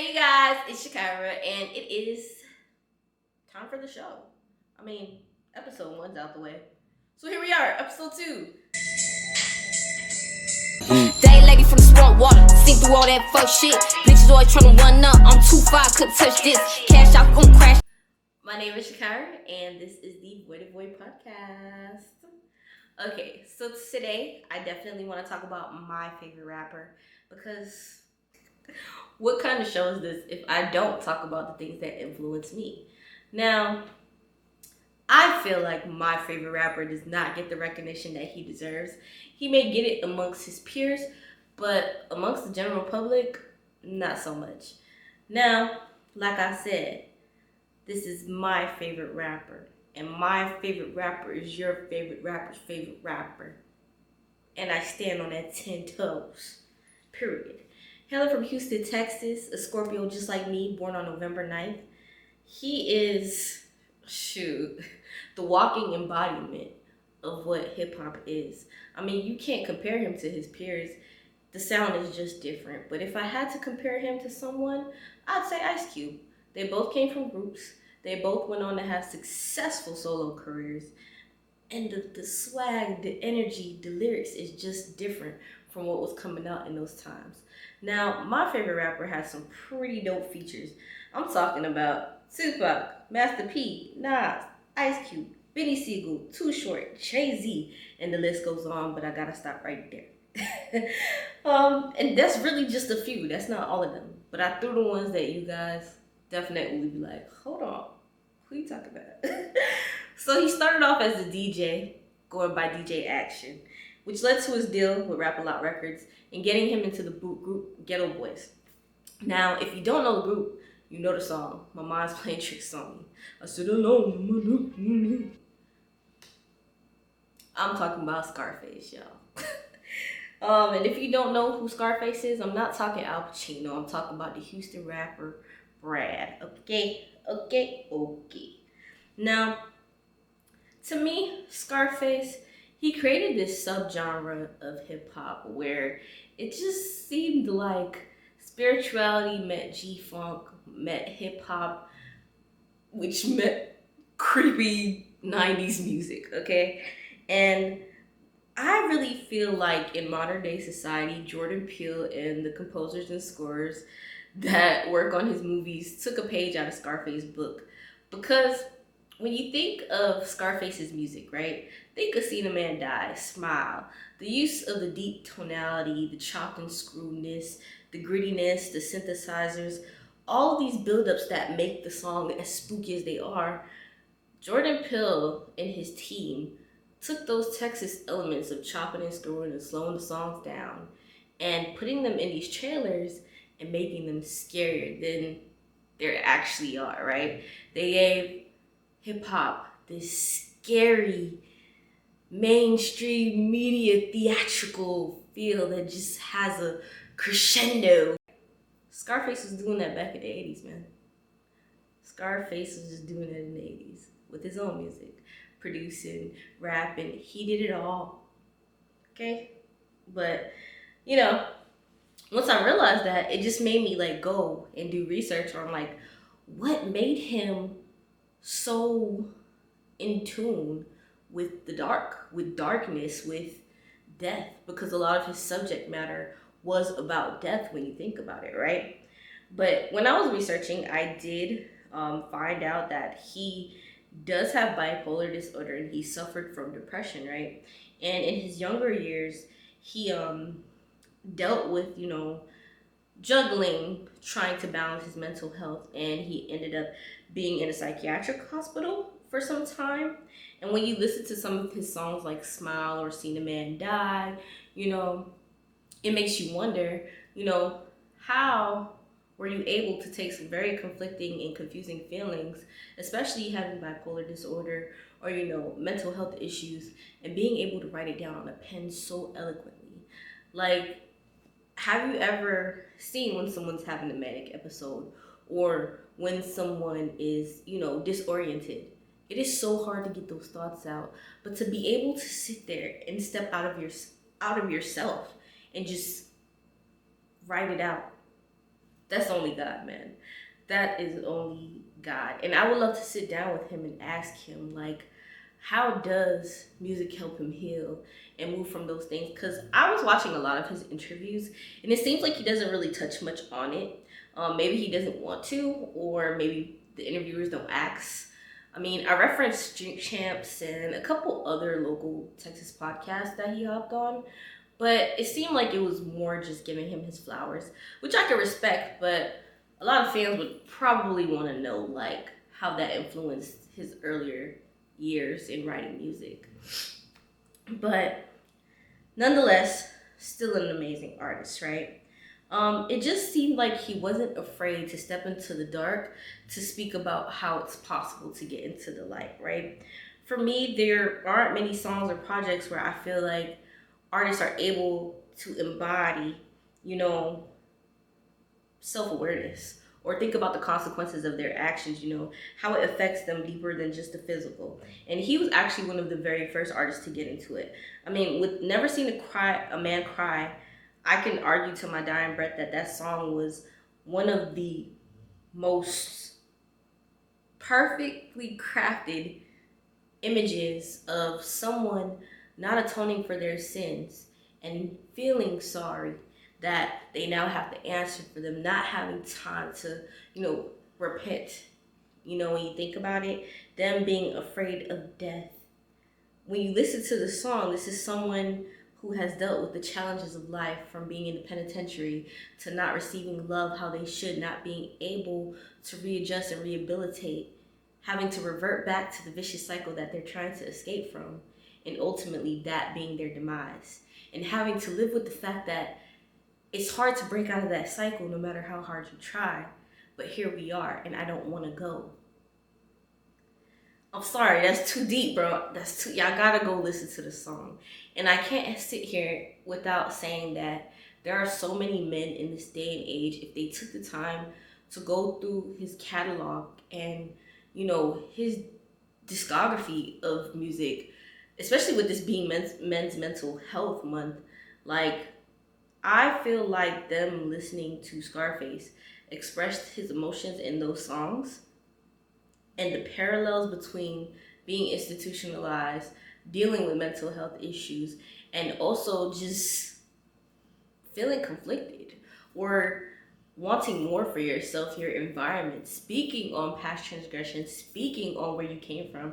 Hey guys, it's Shakira, and it is time for the show. I mean, episode one's out the way. So here we are, episode two. Day lady from the swamp water, sink through all that fuck shit. Bitches always tryna run up, I'm too far, couldn't touch this. Cash out, gon' crash. My name is Shakira, and this is the Void to Void podcast. Okay, so today I definitely want to talk about my favorite rapper because what kind of show is this if I don't talk about the things that influence me? Now, I feel like my favorite rapper does not get the recognition that he deserves. He may get it amongst his peers, but amongst the general public, not so much. Now, like I said, this is my favorite rapper. And my favorite rapper is your favorite rapper's favorite rapper. And I stand on that 10 toes. Period. Hailing from Houston, Texas, a Scorpio just like me, born on November 9th. He is, the walking embodiment of what hip hop is. I mean, you can't compare him to his peers. The sound is just different. But if I had to compare him to someone, I'd say Ice Cube. They both came from groups. They both went on to have successful solo careers. And the swag, the energy, the lyrics is just different from what was coming out in those times. Now, my favorite rapper has some pretty dope features. I'm talking about Tupac, Master P, Nas, Ice Cube, Benny Siegel, Too Short, Jay-Z, and the list goes on, but I gotta stop right there. And that's really just a few. That's not all of them. But I threw the ones that you guys definitely would be like, hold on, who you talking about? So he started off as a DJ, going by DJ Action, which led to his deal with Rap-A-Lot Records and getting him into the group Ghetto Boys. Now, if you don't know the group, you know the song. My Mind's Playing Tricks on Me. I sit alone. I'm talking about Scarface, y'all. And if you don't know who Scarface is, I'm not talking Al Pacino. I'm talking about the Houston rapper Brad. Okay. Now, to me, Scarface, he created this subgenre of hip hop where it just seemed like spirituality met G-Funk, met hip hop, which met creepy 90s music, okay? And I really feel like in modern day society, Jordan Peele and the composers and scorers that work on his movies took a page out of Scarface's book. Because when you think of Scarface's music, right? Think of Seeing a Man Die, Smile. The use of the deep tonality, the chop and screwness, the grittiness, the synthesizers, all of these buildups that make the song as spooky as they are. Jordan Peele and his team took those Texas elements of chopping and screwing and slowing the songs down and putting them in these trailers and making them scarier than they actually are, right? They gave hip hop this scary, mainstream media theatrical feel that just has a crescendo. Scarface was doing that back in the 80s, man. Scarface was just doing it in the 80s with his own music, producing, rapping. He did it all. Okay? But, once I realized that, it just made me like go and do research on like what made him so in tune with the dark, with darkness, with death, because a lot of his subject matter was about death when you think about it, right? But when I was researching, I did find out that he does have bipolar disorder and he suffered from depression, right? And in his younger years, he dealt with, juggling, trying to balance his mental health, and he ended up being in a psychiatric hospital for some time. And when you listen to some of his songs like Smile or Seen a Man Die, it makes you wonder, how were you able to take some very conflicting and confusing feelings, especially having bipolar disorder or, mental health issues, and being able to write it down on a pen so eloquently? Like, have you ever seen when someone's having a manic episode or when someone is, disoriented? It is so hard to get those thoughts out, but to be able to sit there and step out of yourself and just write it out. That's only God, man. That is only God. And I would love to sit down with him and ask him, like, how does music help him heal and move from those things? Because I was watching a lot of his interviews, and it seems like he doesn't really touch much on it. Maybe he doesn't want to, or maybe the interviewers don't ask. I mean, I referenced Drink Champs and a couple other local Texas podcasts that he hopped on, but it seemed like it was more just giving him his flowers, which I can respect, but a lot of fans would probably want to know, like, how that influenced his earlier years in writing music. But nonetheless, still an amazing artist, right? It just seemed like he wasn't afraid to step into the dark to speak about how it's possible to get into the light, right? For me, there aren't many songs or projects where I feel like artists are able to embody, you know, self-awareness or think about the consequences of their actions, you know, how it affects them deeper than just the physical. And he was actually one of the very first artists to get into it. I mean, with Never Seen a Man Cry, I can argue to my dying breath that that song was one of the most perfectly crafted images of someone not atoning for their sins and feeling sorry that they now have to answer for them, not having time to, you know, repent. You know, when you think about it, them being afraid of death. When you listen to the song, this is someone who has dealt with the challenges of life, from being in the penitentiary to not receiving love how they should, not being able to readjust and rehabilitate, having to revert back to the vicious cycle that they're trying to escape from, and ultimately that being their demise. And having to live with the fact that it's hard to break out of that cycle no matter how hard you try, but here we are, and I don't want to go. I'm sorry, that's too deep, bro. Y'all gotta go listen to the song. And I can't sit here without saying that there are so many men in this day and age, if they took the time to go through his catalog and, you know, his discography of music, especially with this being men's mental health month, like, I feel like them listening to Scarface expressed his emotions in those songs, and the parallels between being institutionalized, dealing with mental health issues, and also just feeling conflicted or wanting more for yourself, your environment, speaking on past transgressions, speaking on where you came from.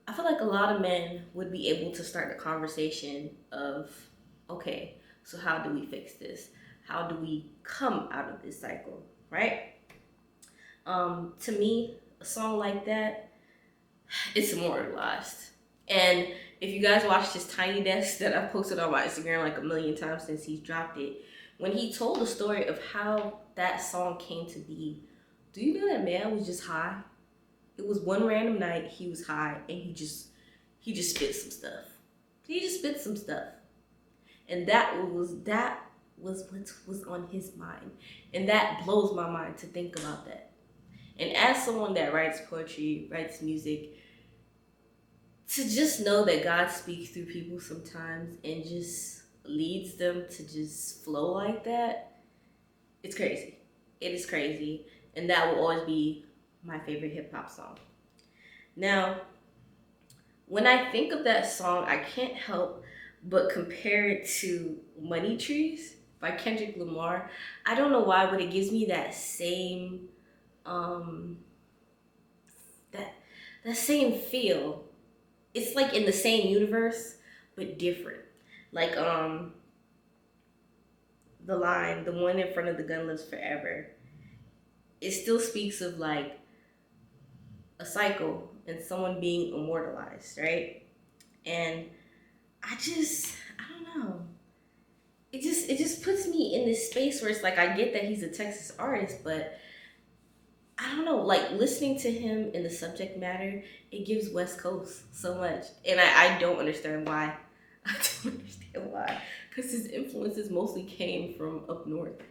I feel like a lot of men would be able to start the conversation of, okay, so how do we fix this? How do we come out of this cycle, right? To me, a song like that, it's immortalized. And if you guys watched his Tiny Desk that I've posted on my Instagram like a million times since he's dropped it, when he told the story of how that song came to be, do you know that man was just high? It was one random night, he was high, and he just spit some stuff. He just spit some stuff. And that was what was on his mind. And that blows my mind to think about that. And as someone that writes poetry, writes music, to just know that God speaks through people sometimes and just leads them to just flow like that, it's crazy. It is crazy. And that will always be my favorite hip hop song. Now, when I think of that song, I can't help but compare it to Money Trees by Kendrick Lamar. I don't know why, but it gives me that same that same feel. It's like in the same universe but different. Like the line, the one in front of the gun lives forever, it still speaks of like a cycle and someone being immortalized, right? And I don't know. It just puts me in this space where it's like, I get that he's a Texas artist, but I don't know, like listening to him in the subject matter, it gives West Coast so much. And I don't understand why. I don't understand why. Because his influences mostly came from up north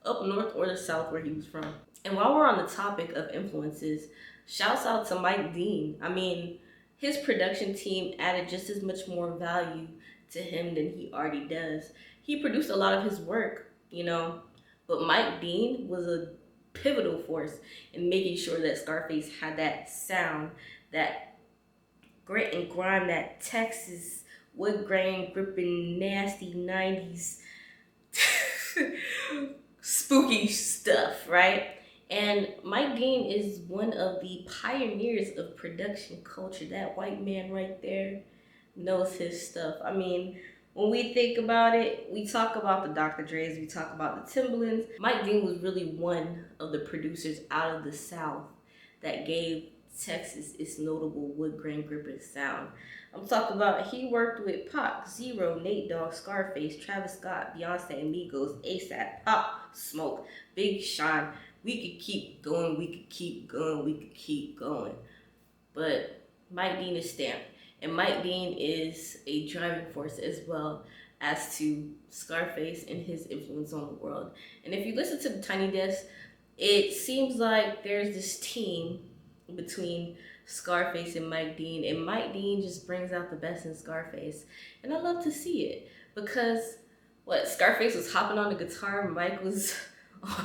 or the south where he was from. And while we're on the topic of influences, shouts out to Mike Dean. I mean, his production team added just as much more value to him than he already does. He produced a lot of his work, you know, But Mike Dean was a pivotal force in making sure that Scarface had that sound, that grit and grime, that Texas wood grain gripping nasty 90s spooky stuff, right? And Mike Dean is one of the pioneers of production culture. That white man right there knows his stuff. I mean, when we think about it, we talk about the Dr. Dre's, we talk about the Timbalands. Mike Dean was really one of the producers out of the South that gave Texas its notable wood grain gripping sound. I'm talking about he worked with Pac, Zero, Nate Dogg, Scarface, Travis Scott, Beyonce, Migos, ASAP, Pop Smoke, Big Sean. We could keep going, we could keep going, we could keep going. But Mike Dean is stamped. And Mike Dean is a driving force as well as to Scarface and his influence on the world. And if you listen to the Tiny Desk, it seems like there's this team between Scarface and Mike Dean, and Mike Dean just brings out the best in Scarface. And I love to see it because Scarface was hopping on the guitar, Mike was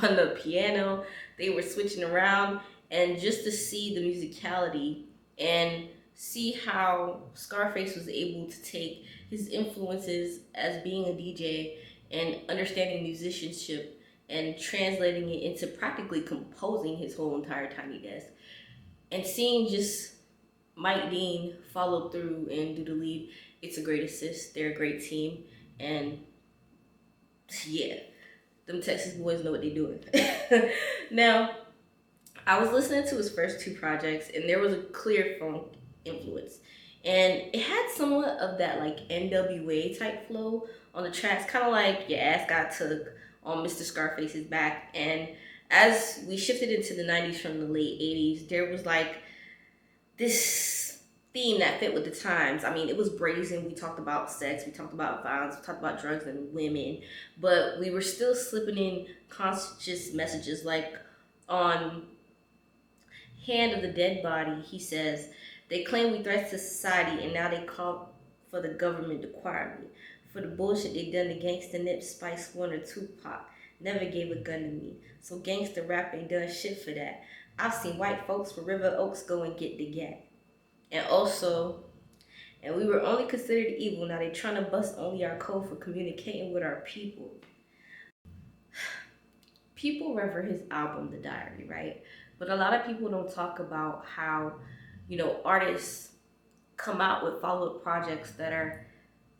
on the piano, they were switching around, and just to see the musicality and see how Scarface was able to take his influences as being a DJ and understanding musicianship and translating it into practically composing his whole entire Tiny Desk. And seeing just Mike Dean follow through and do the lead, it's a great assist. They're a great team. And yeah, them Texas boys know what they're doing. Now, I was listening to his first two projects, and there was a clear funk influence. And it had somewhat of that like NWA type flow on the tracks, kind of like Your Ass Got Took on Mr. Scarface's Back. And as we shifted into the 90s from the late 80s, there was like this theme that fit with the times. I mean, it was brazen. We talked about sex, we talked about violence, we talked about drugs and women, but we were still slipping in conscious messages like on Hand of the Dead Body, he says, they claim we threats to society and now they call for the government to quiet me. For the bullshit they done to Gangsta Nip, Spice One, or Tupac. Never gave a gun to me. So gangsta rap ain't done shit for that. I've seen white folks from River Oaks go and get the gat. And also, and we were only considered evil, now they trying to bust only our code for communicating with our people. People rever his album, The Diary, right? But a lot of people don't talk about how, artists come out with follow-up projects that are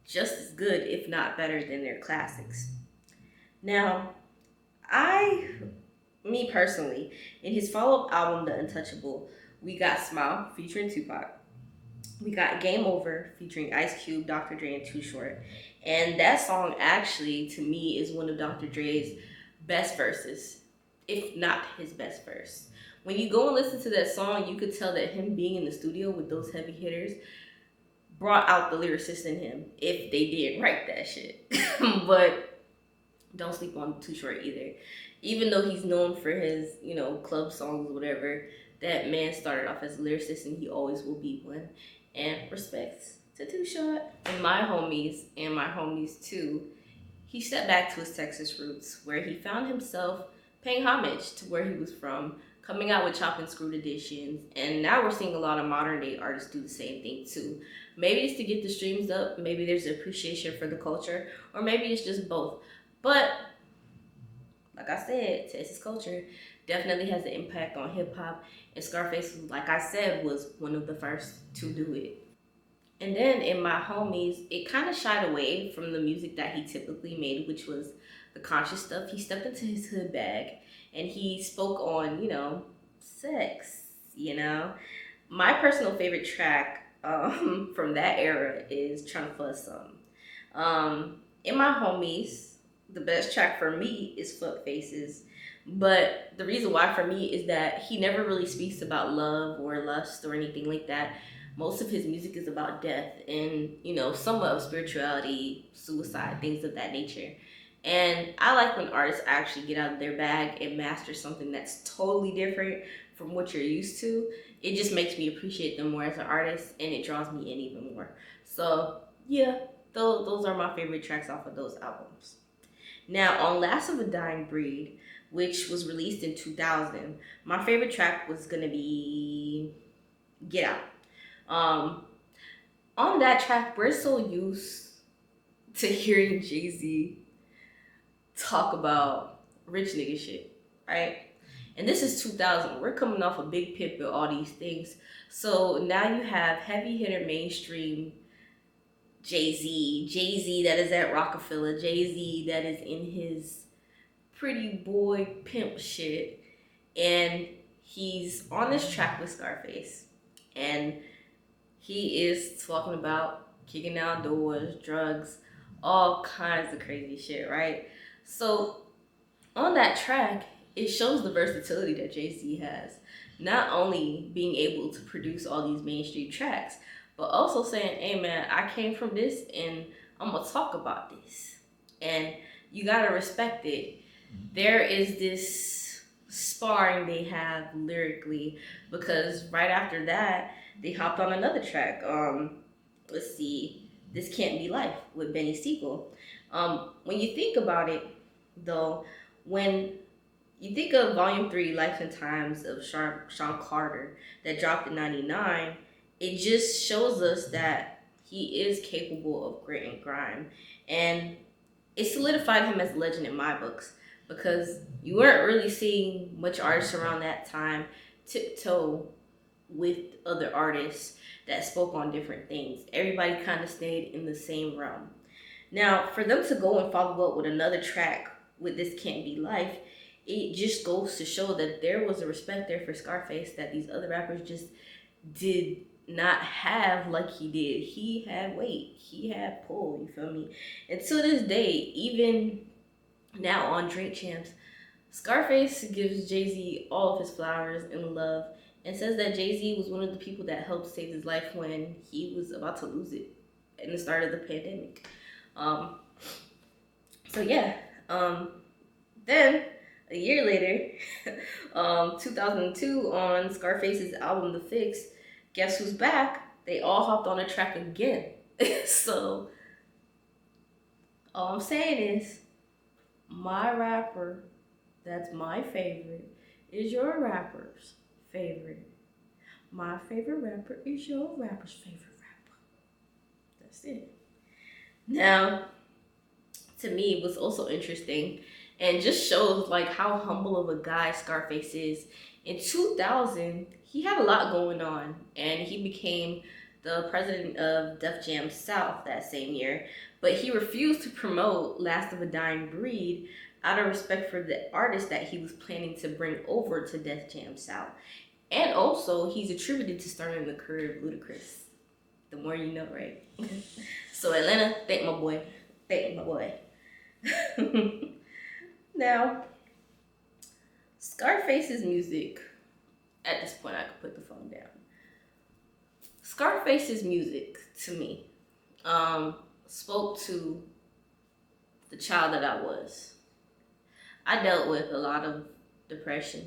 just as good, if not better, than their classics. Now, me personally, in his follow-up album, The Untouchable, we got Smile featuring Tupac. We got Game Over featuring Ice Cube, Dr. Dre, and Too Short. And that song actually, to me, is one of Dr. Dre's best verses, if not his best verse. When you go and listen to that song, you could tell that him being in the studio with those heavy hitters brought out the lyricist in him, if they did write that shit. But don't sleep on Too Short either. Even though he's known for his, club songs or whatever, that man started off as a lyricist and he always will be one. And respects to Too Short. And my homies too, he stepped back to his Texas roots where he found himself paying homage to where he was from, coming out with Chop and Screwed editions, and now we're seeing a lot of modern day artists do the same thing too. Maybe it's to get the streams up, maybe there's appreciation for the culture, or maybe it's just both. But like I said, Texas culture definitely has an impact on hip hop, and Scarface, like I said, was one of the first to do it. And then in my homies, it kind of shied away from the music that he typically made, which was the conscious stuff. He stepped into his hood bag and he spoke on, sex, My personal favorite track from that era is Tryna Fuss Some. In my homies, the best track for me is Fuck Faces. But the reason why for me is that he never really speaks about love or lust or anything like that. Most of his music is about death and, somewhat of spirituality, suicide, things of that nature. And I like when artists actually get out of their bag and master something that's totally different from what you're used to. It just makes me appreciate them more as an artist, and it draws me in even more. So, yeah, those are my favorite tracks off of those albums. Now, on Last of a Dying Breed, which was released in 2000, my favorite track was gonna be Get Out. On that track, we're so used to hearing Jay Z talk about rich nigga shit, right? And this is 2000. We're coming off a Big Pip and all these things. So now you have heavy hitter mainstream Jay Z that is at Rockefeller, Jay Z that is in his pretty boy pimp shit, and he's on this track with Scarface, and he is talking about kicking down doors, drugs, all kinds of crazy shit, right? So on that track, it shows the versatility that Jay Z has. Not only being able to produce all these mainstream tracks, but also saying, hey man, I came from this and I'm gonna talk about this. And you gotta respect it. There is this sparring they have lyrically, because right after that, they hopped on another track. Let's see, This Can't Be Life with Benny Siegel. When you think about it, though, when you think of Volume 3, Life and Times of Sean Carter, that dropped in 99, it just shows us that he is capable of grit and grime. And it solidified him as a legend in my books, because you weren't really seeing much artists around that time tiptoe with other artists that spoke on different things. Everybody kind of stayed in the same realm. Now, for them to go and follow up with another track with This Can't Be Life, it just goes to show that there was a respect there for Scarface that these other rappers just did not have like he did. He had weight, he had pull, you feel me? And to this day, even now on Drink Champs, Scarface gives Jay-Z all of his flowers and love, and says that Jay-Z was one of the people that helped save his life when he was about to lose it in the start of the pandemic. So yeah, then a year later, 2002, on Scarface's album The Fix, Guess Who's Back? They all hopped on a track again. So all I'm saying is, my rapper that's my favorite is your rapper's favorite. My favorite rapper is your rapper's favorite rapper. That's it. Now, to me, what's also interesting and just shows like how humble of a guy Scarface is. In 2000, he had a lot going on, and he became the president of Def Jam South that same year, but he refused to promote Last of a Dying Breed out of respect for the artist that he was planning to bring over to Def Jam South. And also, he's attributed to starting the career of Ludacris. The more you know, right? So Atlanta, thank my boy. Thank my boy. Now, Scarface's music, at this point I could put the phone down. Scarface's music, to me, spoke to the child that I was. I dealt with a lot of depression.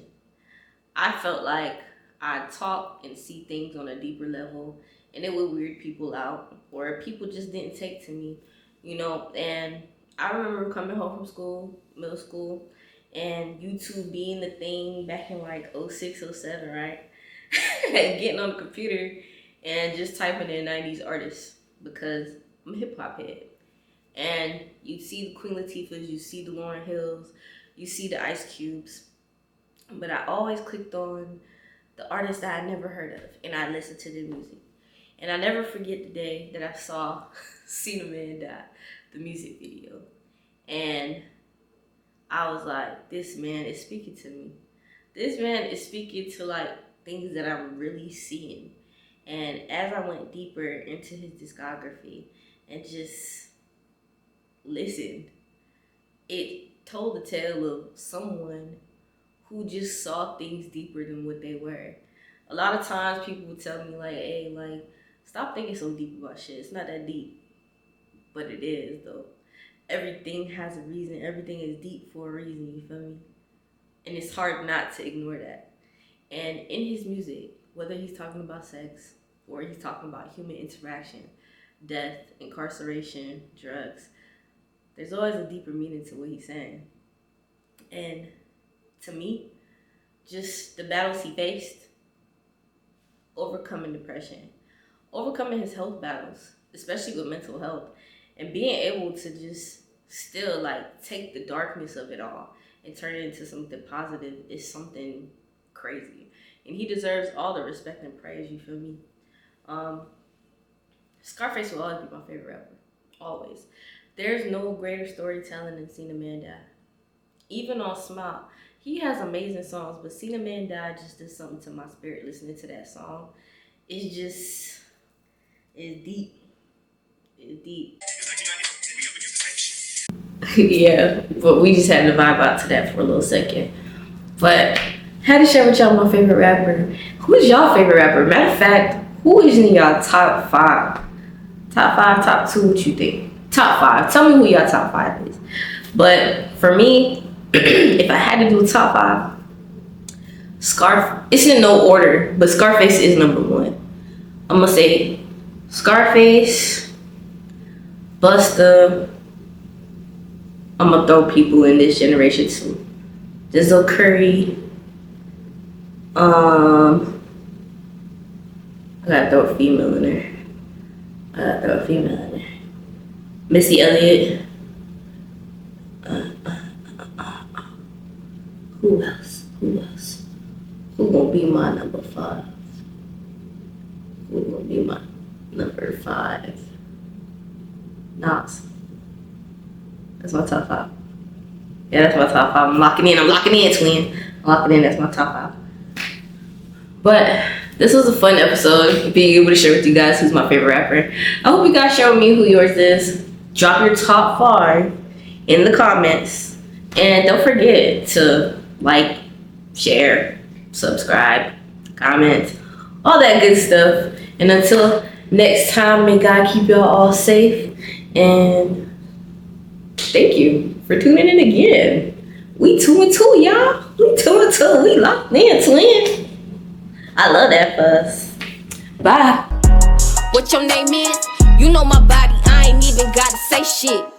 I felt like I talk and see things on a deeper level, and it would weird people out, or people just didn't take to me, you know. And I remember coming home from school, middle school, and YouTube being the thing back in like 06, 07, right? And getting on the computer and just typing in 90s artists, because I'm a hip hop head. And you see the Queen Latifahs, you see the Lauryn Hills, you see the Ice Cubes, but I always clicked on the artists that I never heard of, and I listened to their music. And I never forget the day that I saw See the Man Die, the music video. And I was like, this man is speaking to me. This man is speaking to like things that I'm really seeing. And as I went deeper into his discography and just listened, it told the tale of someone who just saw things deeper than what they were. A lot of times people would tell me like, hey, like, stop thinking so deep about shit. It's not that deep. But it is, though. Everything has a reason. Everything is deep for a reason, you feel me? And it's hard not to ignore that. And in his music, whether he's talking about sex or he's talking about human interaction, death, incarceration, drugs, there's always a deeper meaning to what he's saying. And to me, just the battles he faced, overcoming depression, overcoming his health battles, especially with mental health, and being able to just still like take the darkness of it all and turn it into something positive is something crazy. And he deserves all the respect and praise, you feel me? Scarface will always be my favorite rapper. Always. There's no greater storytelling than Seen a Man Die. Even on Smile, he has amazing songs, but Seen a Man Die just did something to my spirit listening to that song. It's deep. It's deep. Yeah, but we just had to vibe out to that for a little second. But had to share with y'all my favorite rapper. Who's y'all favorite rapper? Matter of fact, who is in y'all top 5? Top 5, top 2, what you think? Top 5. Tell me who y'all top 5 is. But for me, if I had to do a top 5, it's in no order, but Scarface is number 1. I'm gonna say Scarface, Busta. I'm gonna throw people in this generation too. Dizzle Curry. I gotta throw a female in there. Missy Elliott. Who else? Who gonna be my number 5? Who gonna be my number 5? Nas. That's my top 5. Yeah, that's my top 5. I'm locking in, twin. I'm locking in, that's my top 5. But this was a fun episode, being able to share with you guys who's my favorite rapper. I hope you guys share with me who yours is. Drop your top 5 in the comments. And don't forget to like, share, subscribe, comment, all that good stuff. And until next time, may God keep y'all all safe. And thank you for tuning in again. We 2 and 2, y'all. We 2 and 2. We locked in, twin. I love that for us. Bye. What your name is? You know my body, I ain't even gotta say shit.